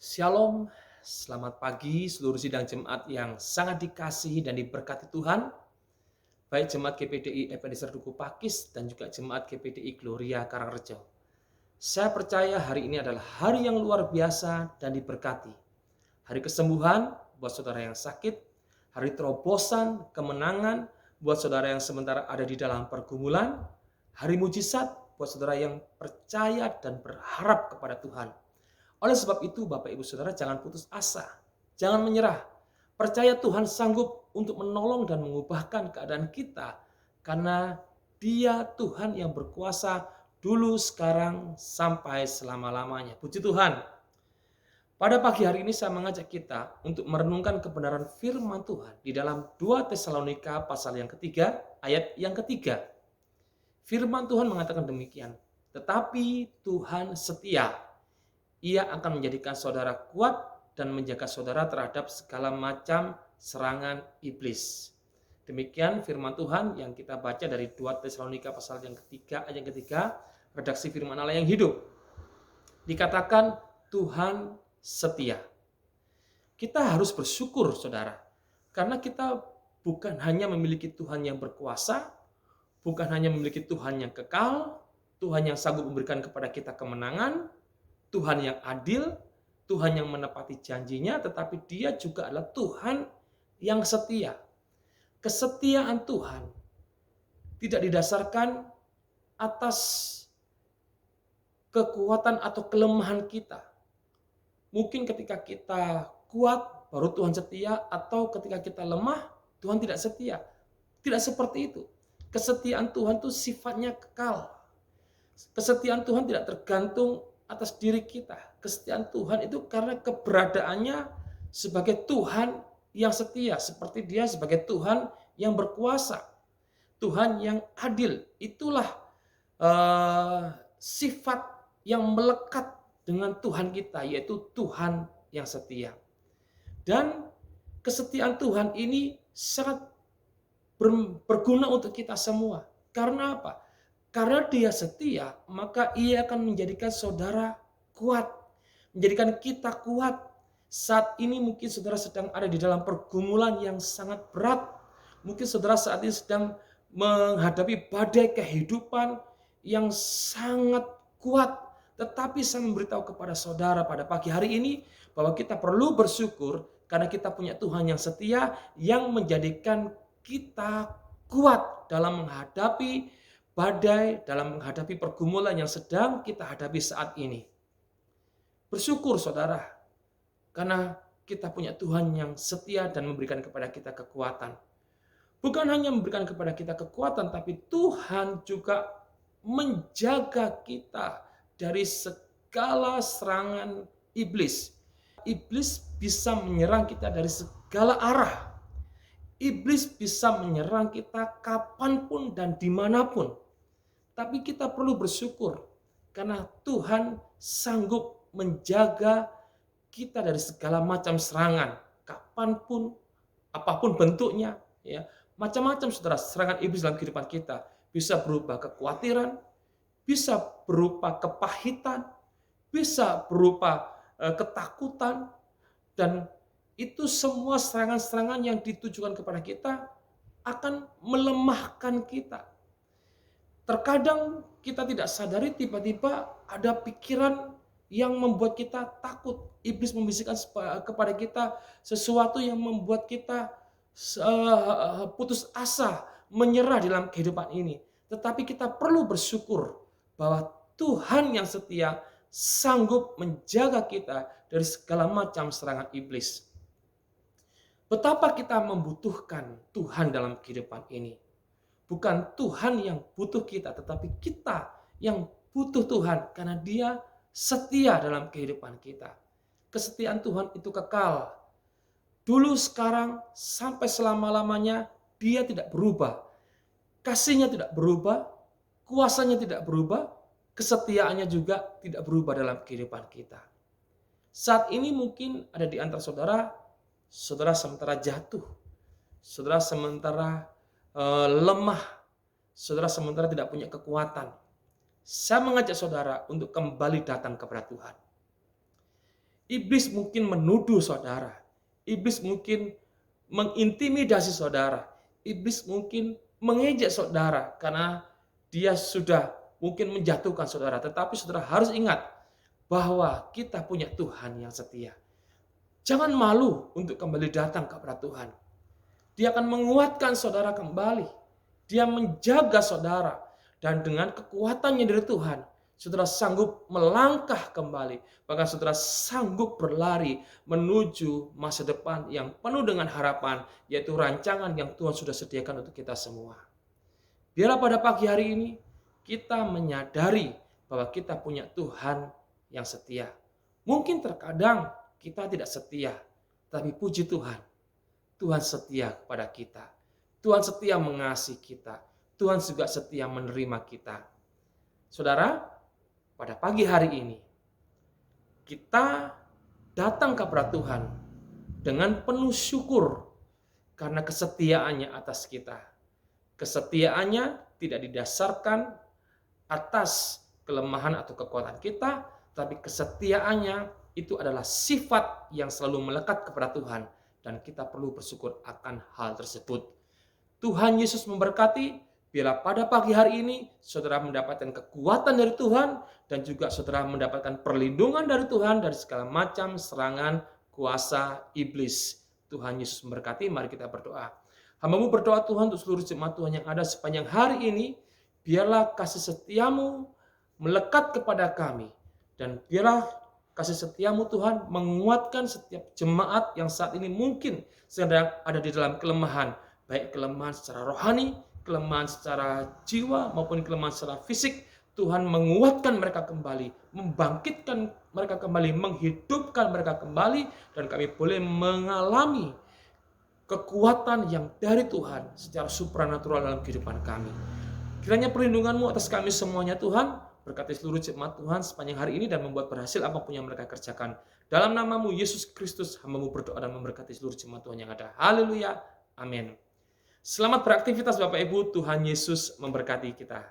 Shalom, selamat pagi seluruh sidang jemaat yang sangat dikasihi dan diberkati Tuhan, baik jemaat GPDI Ebenezer Duku Pakis dan juga jemaat GPDI Gloria Karangrejo. Saya percaya hari ini adalah hari yang luar biasa dan diberkati. Hari kesembuhan buat saudara yang sakit, hari terobosan, kemenangan buat saudara yang sementara ada di dalam pergumulan, hari mujizat buat saudara yang percaya dan berharap kepada Tuhan. Oleh sebab itu, Bapak Ibu Saudara, jangan putus asa, jangan menyerah. Percaya Tuhan sanggup untuk menolong dan mengubahkan keadaan kita karena Dia Tuhan yang berkuasa dulu, sekarang, sampai selama-lamanya. Puji Tuhan. Pada pagi hari ini saya mengajak kita untuk merenungkan kebenaran firman Tuhan di dalam 2 Tesalonika pasal yang ketiga, ayat yang ketiga. Firman Tuhan mengatakan demikian, tetapi Tuhan setia. Ia akan menjadikan saudara kuat dan menjaga saudara terhadap segala macam serangan iblis. Demikian firman Tuhan yang kita baca dari 2 Tesalonika pasal yang ketiga, ayat yang ketiga, redaksi firman Allah yang hidup. Dikatakan Tuhan setia. Kita harus bersyukur, saudara, karena kita bukan hanya memiliki Tuhan yang berkuasa, bukan hanya memiliki Tuhan yang kekal, Tuhan yang sanggup memberikan kepada kita kemenangan, Tuhan yang adil, Tuhan yang menepati janjinya, tetapi Dia juga adalah Tuhan yang setia. Kesetiaan Tuhan tidak didasarkan atas kekuatan atau kelemahan kita. Mungkin ketika kita kuat, baru Tuhan setia, atau ketika kita lemah, Tuhan tidak setia. Tidak seperti itu. Kesetiaan Tuhan itu sifatnya kekal. Kesetiaan Tuhan tidak tergantung atas diri kita. Kesetiaan Tuhan itu karena keberadaannya sebagai Tuhan yang setia, seperti Dia sebagai Tuhan yang berkuasa, Tuhan yang adil. Itulah sifat yang melekat dengan Tuhan kita, yaitu Tuhan yang setia. Dan kesetiaan Tuhan ini sangat berguna untuk kita semua. Karena apa? Karena Dia setia, maka Ia akan menjadikan saudara kuat, menjadikan kita kuat. Saat ini mungkin saudara sedang ada di dalam pergumulan yang sangat berat. Mungkin saudara saat ini sedang menghadapi badai kehidupan yang sangat kuat. Tetapi saya memberitahu kepada saudara pada pagi hari ini bahwa kita perlu bersyukur karena kita punya Tuhan yang setia yang menjadikan kita kuat dalam menghadapi badai, dalam menghadapi pergumulan yang sedang kita hadapi saat ini. Bersyukur saudara, karena kita punya Tuhan yang setia dan memberikan kepada kita kekuatan. Bukan hanya memberikan kepada kita kekuatan, tapi Tuhan juga menjaga kita dari segala serangan iblis. Iblis bisa menyerang kita dari segala arah. Iblis bisa menyerang kita kapanpun dan dimanapun. Tapi kita perlu bersyukur karena Tuhan sanggup menjaga kita dari segala macam serangan, kapanpun, apapun bentuknya, ya. Macam-macam saudara serangan iblis dalam kehidupan kita. Bisa berupa kekhawatiran, bisa berupa kepahitan, bisa berupa ketakutan, dan itu semua serangan-serangan yang ditujukan kepada kita akan melemahkan kita. Terkadang kita tidak sadari tiba-tiba ada pikiran yang membuat kita takut. Iblis membisikkan kepada kita sesuatu yang membuat kita putus asa, menyerah dalam kehidupan ini. Tetapi kita perlu bersyukur bahwa Tuhan yang setia sanggup menjaga kita dari segala macam serangan iblis. Betapa kita membutuhkan Tuhan dalam kehidupan ini. Bukan Tuhan yang butuh kita, tetapi kita yang butuh Tuhan karena Dia setia dalam kehidupan kita. Kesetiaan Tuhan itu kekal. Dulu, sekarang, sampai selama-lamanya Dia tidak berubah. Kasih-Nya tidak berubah, kuasa-Nya tidak berubah, kesetiaannya juga tidak berubah dalam kehidupan kita. Saat ini mungkin ada di antara saudara, saudara sementara jatuh, saudara sementara lemah, saudara sementara tidak punya kekuatan. Saya mengajak saudara untuk kembali datang kepada Tuhan. Iblis mungkin menuduh saudara. Iblis mungkin mengintimidasi saudara. Iblis mungkin mengejek saudara karena dia sudah mungkin menjatuhkan saudara. Tetapi saudara harus ingat bahwa kita punya Tuhan yang setia. Jangan malu untuk kembali datang kepada Tuhan. Dia akan menguatkan saudara kembali. Dia menjaga saudara. Dan dengan kekuatannya dari Tuhan, saudara sanggup melangkah kembali. Bahkan saudara sanggup berlari menuju masa depan yang penuh dengan harapan, yaitu rancangan yang Tuhan sudah sediakan untuk kita semua. Biarlah pada pagi hari ini kita menyadari bahwa kita punya Tuhan yang setia. Mungkin terkadang kita tidak setia, tapi puji Tuhan, Tuhan setia kepada kita. Tuhan setia mengasihi kita. Tuhan juga setia menerima kita. Saudara, pada pagi hari ini, kita datang kepada Tuhan dengan penuh syukur karena kesetiaannya atas kita. Kesetiaannya tidak didasarkan atas kelemahan atau kekuatan kita, tapi kesetiaannya itu adalah sifat yang selalu melekat kepada Tuhan. Dan kita perlu bersyukur akan hal tersebut. Tuhan Yesus memberkati. Bila pada pagi hari ini saudara mendapatkan kekuatan dari Tuhan dan juga saudara mendapatkan perlindungan dari Tuhan dari segala macam serangan kuasa iblis. Tuhan Yesus memberkati. Mari kita berdoa. Hamba-Mu berdoa Tuhan untuk seluruh jemaat Tuhan yang ada sepanjang hari ini. Biarlah kasih setiamu melekat kepada kami. Dan biarlah kasih setiamu Tuhan menguatkan setiap jemaat yang saat ini mungkin sedang ada di dalam kelemahan. Baik kelemahan secara rohani, kelemahan secara jiwa maupun kelemahan secara fisik. Tuhan menguatkan mereka kembali, membangkitkan mereka kembali, menghidupkan mereka kembali, dan kami boleh mengalami kekuatan yang dari Tuhan secara supranatural dalam kehidupan kami. Kiranya perlindungan-Mu atas kami semuanya Tuhan, berkati seluruh jemaat Tuhan sepanjang hari ini dan membuat berhasil apapun yang mereka kerjakan. Dalam nama-Mu Yesus Kristus, hamba-Mu berdoa dan memberkati seluruh jemaat Tuhan yang ada. Haleluya. Amin. Selamat beraktivitas Bapak Ibu, Tuhan Yesus memberkati kita.